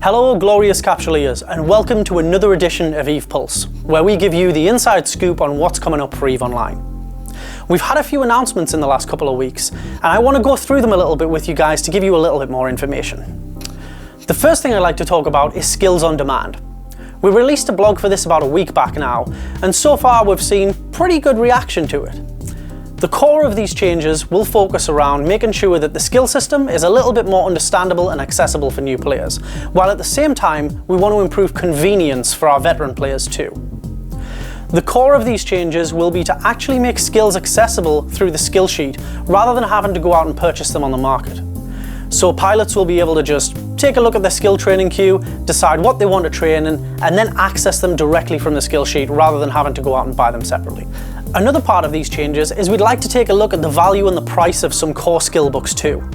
Hello glorious capsuleers, and welcome to another edition of EVE Pulse, where we give you the inside scoop on what's coming up for EVE Online. We've had a few announcements in the last couple of weeks, and I want to go through them a little bit with you guys to give you a little bit more information. The first thing I'd like to talk about is skills on demand. We released a blog for this about a week back now, and so far we've seen pretty good reaction to it. The core of these changes will focus around making sure that the skill system is a little bit more understandable and accessible for new players, while at the same time we want to improve convenience for our veteran players too. The core of these changes will be to actually make skills accessible through the skill sheet rather than having to go out and purchase them on the market. So pilots will be able to just take a look at their skill training queue, decide what they want to train in, and then access them directly from the skill sheet rather than having to go out and buy them separately. Another part of these changes is we'd like to take a look at the value and the price of some core skill books too.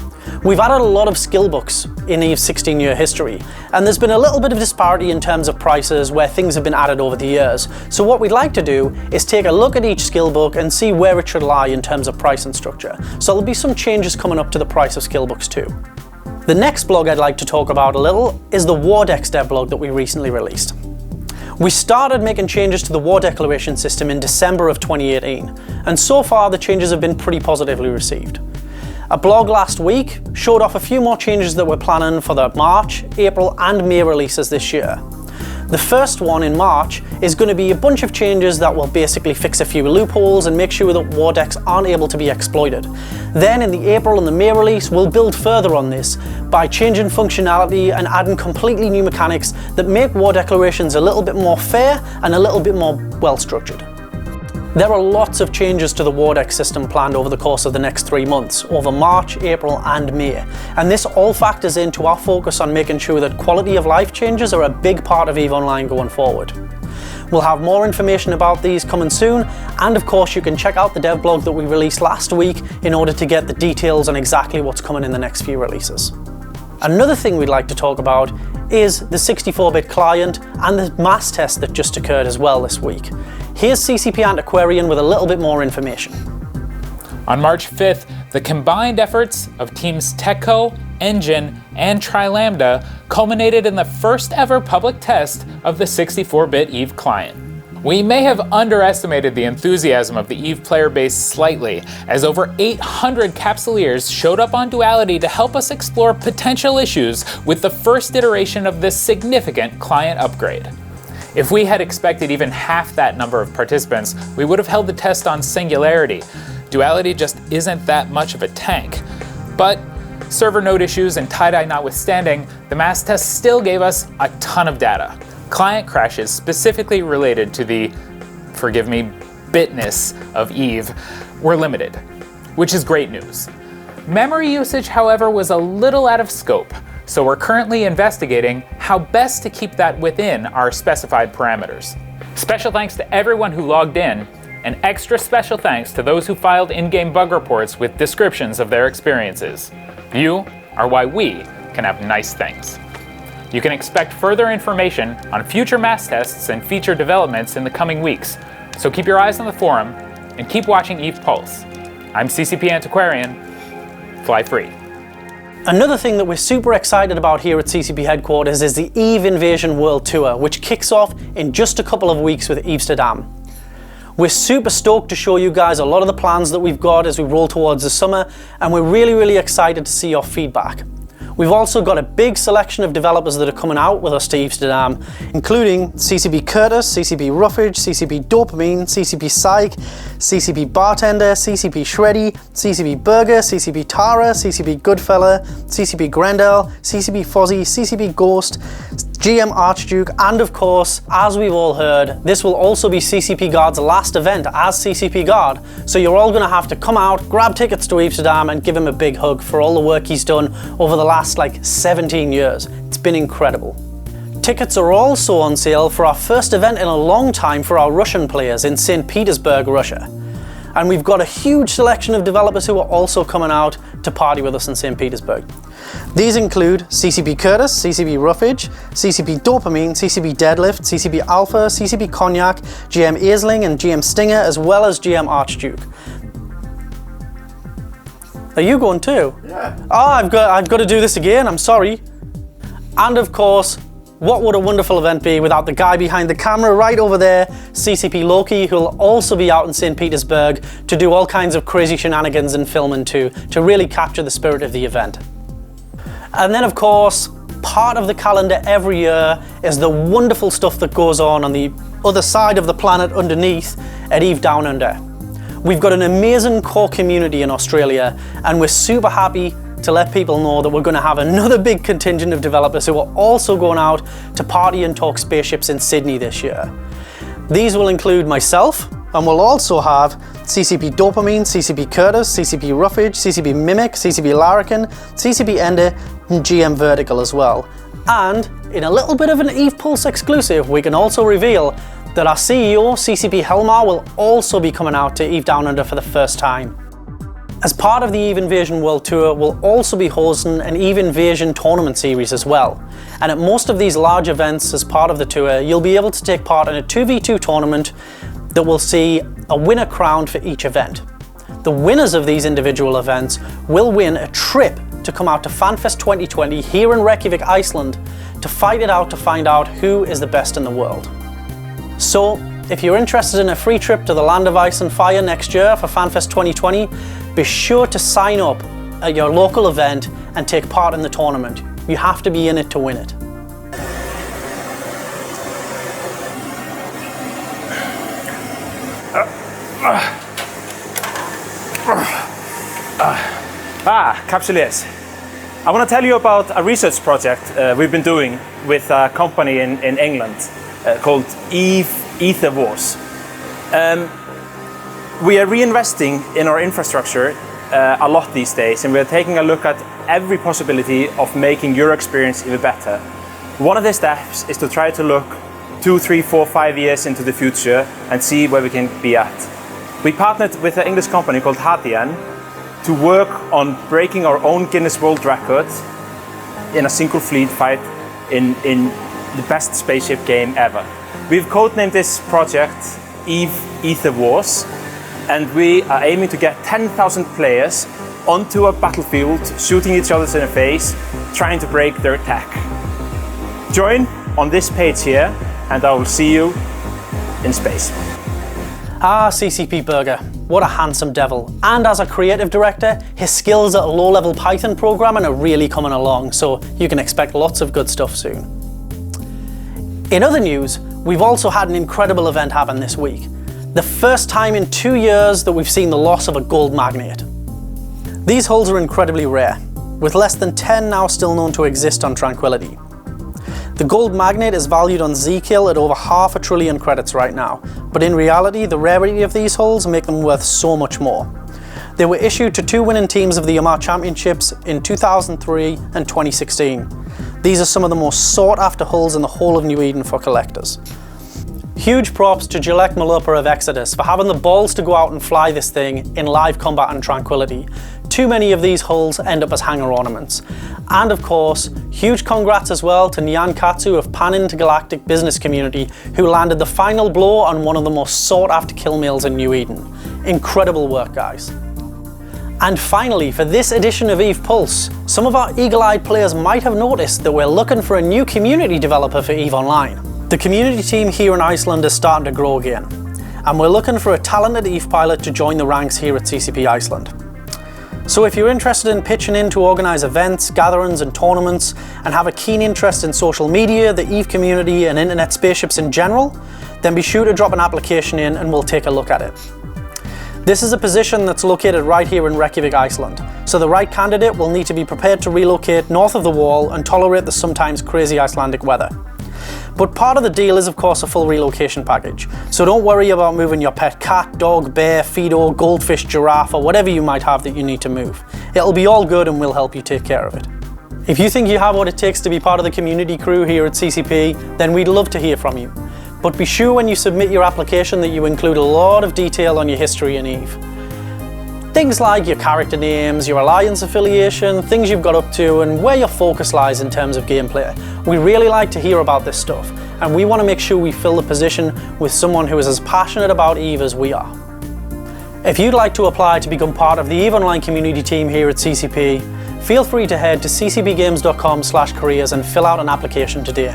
We've added a lot of skill books in EVE's 16-year history, and there's been a little bit of disparity in terms of prices where things have been added over the years. So what we'd like to do is take a look at each skill book and see where it should lie in terms of price and structure. So there'll be some changes coming up to the price of skill books too. The next blog I'd like to talk about a little is the War Decks dev blog that we recently released. We started making changes to the war declaration system in December of 2018, and so far the changes have been pretty positively received. A blog last week showed off a few more changes that we're planning for the March, April and May releases this year. The first one in March is going to be a bunch of changes that will basically fix a few loopholes and make sure that war decks aren't able to be exploited. Then in the April and the May release, we'll build further on this by changing functionality and adding completely new mechanics that make war declarations a little bit more fair and a little bit more well structured. There are lots of changes to the war deck system planned over the course of the next 3 months, over March, April and May, and this all factors into our focus on making sure that quality of life changes are a big part of EVE Online going forward. We'll have more information about these coming soon, and of course you can check out the dev blog that we released last week in order to get the details on exactly what's coming in the next few releases. Another thing we'd like to talk about is the 64-bit client and the mass test that just occurred as well this week. Here's CCP Antiquarian with a little bit more information. On March 5th, the combined efforts of teams TechCo, Engine, and TriLambda culminated in the first ever public test of the 64-bit EVE client. We may have underestimated the enthusiasm of the EVE player base slightly, as over 800 capsuleers showed up on Duality to help us explore potential issues with the first iteration of this significant client upgrade. If we had expected even half that number of participants, we would have held the test on Singularity. Duality just isn't that much of a tank. But server node issues and tie-dye notwithstanding, the mass test still gave us a ton of data. Client crashes specifically related to the, forgive me, bitness of EVE were limited, which is great news. Memory usage, however, was a little out of scope, so we're currently investigating how best to keep that within our specified parameters. Special thanks to everyone who logged in, and extra special thanks to those who filed in-game bug reports with descriptions of their experiences. You are why we can have nice things. You can expect further information on future mass tests and feature developments in the coming weeks, so keep your eyes on the forum and keep watching EVE Pulse. I'm CCP Antiquarian. Fly free. Another thing that we're super excited about here at CCP headquarters is the EVE Invasion World Tour, which kicks off in just a couple of weeks with Amsterdam. We're super stoked to show you guys a lot of the plans that we've got as we roll towards the summer, and we're really excited to see your feedback. We've also got a big selection of developers that are coming out with us to Amsterdam, including CCP Curtis, CCP Roughage, CCP Dopamine, CCP Psych, CCP Bartender, CCP Shreddy, CCP Burger, CCP Tara, CCP Goodfella, CCP Grendel, CCP Fozzie, CCP Ghost, GM Archduke, and of course, as we've all heard, this will also be CCP Guard's last event as CCP Guard, so you're all going to have to come out, grab tickets to Amsterdam and give him a big hug for all the work he's done over the last 17 years. It's been incredible. Tickets are also on sale for our first event in a long time for our Russian players in St. Petersburg, Russia. And we've got a huge selection of developers who are also coming out to party with us in St. Petersburg. These include CCP Curtis, CCP Roughage, CCP Dopamine, CCP Deadlift, CCP Alpha, CCP Cognac, GM Aisling and GM Stinger, as well as GM Archduke. Are you going too? Yeah. Oh, I've got to do this again, I'm sorry. And of course, what would a wonderful event be without the guy behind the camera right over there, CCP Loki, who'll also be out in St. Petersburg to do all kinds of crazy shenanigans and filming too, to really capture the spirit of the event. And then of course, part of the calendar every year is the wonderful stuff that goes on the other side of the planet underneath at EVE Down Under. We've got an amazing core community in Australia, and we're super happy to let people know that we're going to have another big contingent of developers who are also going out to party and talk spaceships in Sydney this year. These will include myself, and we'll also have CCP Dopamine, CCP Curtis, CCP Roughage, CCP Mimic, CCP Larrikin, CCP Ender, and GM Vertical as well. And in a little bit of an EVE Pulse exclusive, we can also reveal that our CEO, CCP Helmar, will also be coming out to EVE Down Under for the first time. As part of the EVE Invasion World Tour, we'll also be hosting an EVE Invasion tournament series as well. And at most of these large events as part of the tour, you'll be able to take part in a 2v2 tournament that will see a winner crowned for each event. The winners of these individual events will win a trip to come out to FanFest 2020 here in Reykjavik, Iceland, to fight it out to find out who is the best in the world. So, if you're interested in a free trip to the land of ice and fire next year for FanFest 2020, be sure to sign up at your local event and take part in the tournament. You have to be in it to win it. Capsuleers. I want to tell you about a research project we've been doing with a company in England called Aether Wars. We are reinvesting in our infrastructure a lot these days, and we are taking a look at every possibility of making your experience even better. One of the steps is to try to look 2, 3, 4, 5 years into the future and see where we can be at. We partnered with an English company called Hadian to work on breaking our own Guinness World Record in a single fleet fight in the best spaceship game ever. We've codenamed this project EVE Aether Wars, and we are aiming to get 10,000 players onto a battlefield, shooting each other in the face, trying to break their tech. Join on this page here, and I will see you in space. Ah, CCP Burger, what a handsome devil. And as a creative director, his skills at low-level Python programming are really coming along, so you can expect lots of good stuff soon. In other news, we've also had an incredible event happen this week. The first time in 2 years that we've seen the loss of a gold magnate. These hulls are incredibly rare, with less than 10 now still known to exist on Tranquility. The gold magnate is valued on Zkill at over 500 billion credits right now, but in reality the rarity of these hulls make them worth so much more. They were issued to 2 winning teams of the Yamar Championships in 2003 and 2016. These are some of the most sought after hulls in the whole of New Eden for collectors. Huge props to Jalek Malupar of Exodus for having the balls to go out and fly this thing in live combat on Tranquility. Too many of these hulls end up as hanger ornaments. And of course, huge congrats as well to Nyan Katsu of Pan Intergalactic Business Community, who landed the final blow on one of the most sought after kill mails in New Eden. Incredible work, guys. And finally, for this edition of EVE Pulse, some of our eagle-eyed players might have noticed that we're looking for a new community developer for EVE Online. The community team here in Iceland is starting to grow again, and we're looking for a talented EVE pilot to join the ranks here at CCP Iceland. So if you're interested in pitching in to organise events, gatherings and tournaments, and have a keen interest in social media, the EVE community and internet spaceships in general, then be sure to drop an application in and we'll take a look at it. This is a position that's located right here in Reykjavik, Iceland, so the right candidate will need to be prepared to relocate north of the wall and tolerate the sometimes crazy Icelandic weather. But part of the deal is of course a full relocation package, so don't worry about moving your pet cat, dog, bear, Fido, goldfish, giraffe or whatever you might have that you need to move. It'll be all good and we'll help you take care of it. If you think you have what it takes to be part of the community crew here at CCP, then we'd love to hear from you. But be sure when you submit your application that you include a lot of detail on your history in EVE. Things like your character names, your alliance affiliation, things you've got up to, and where your focus lies in terms of gameplay. We really like to hear about this stuff, and we want to make sure we fill the position with someone who is as passionate about EVE as we are. If you'd like to apply to become part of the EVE Online community team here at CCP, feel free to head to ccpgames.com/careers and fill out an application today.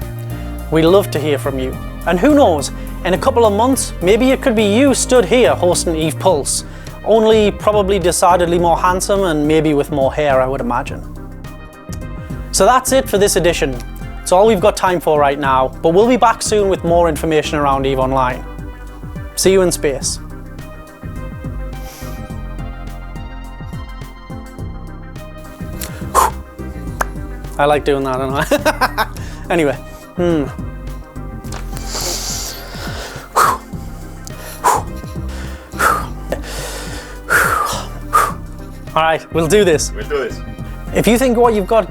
We'd love to hear from you. And who knows, in a couple of months, maybe it could be you stood here hosting EVE Pulse, only probably decidedly more handsome and maybe with more hair, I would imagine. So that's it for this edition. It's all we've got time for right now, but we'll be back soon with more information around EVE Online. See you in space. I like doing that, don't I? Anyway. All right, we'll do this. We'll do this. If you think what you've got...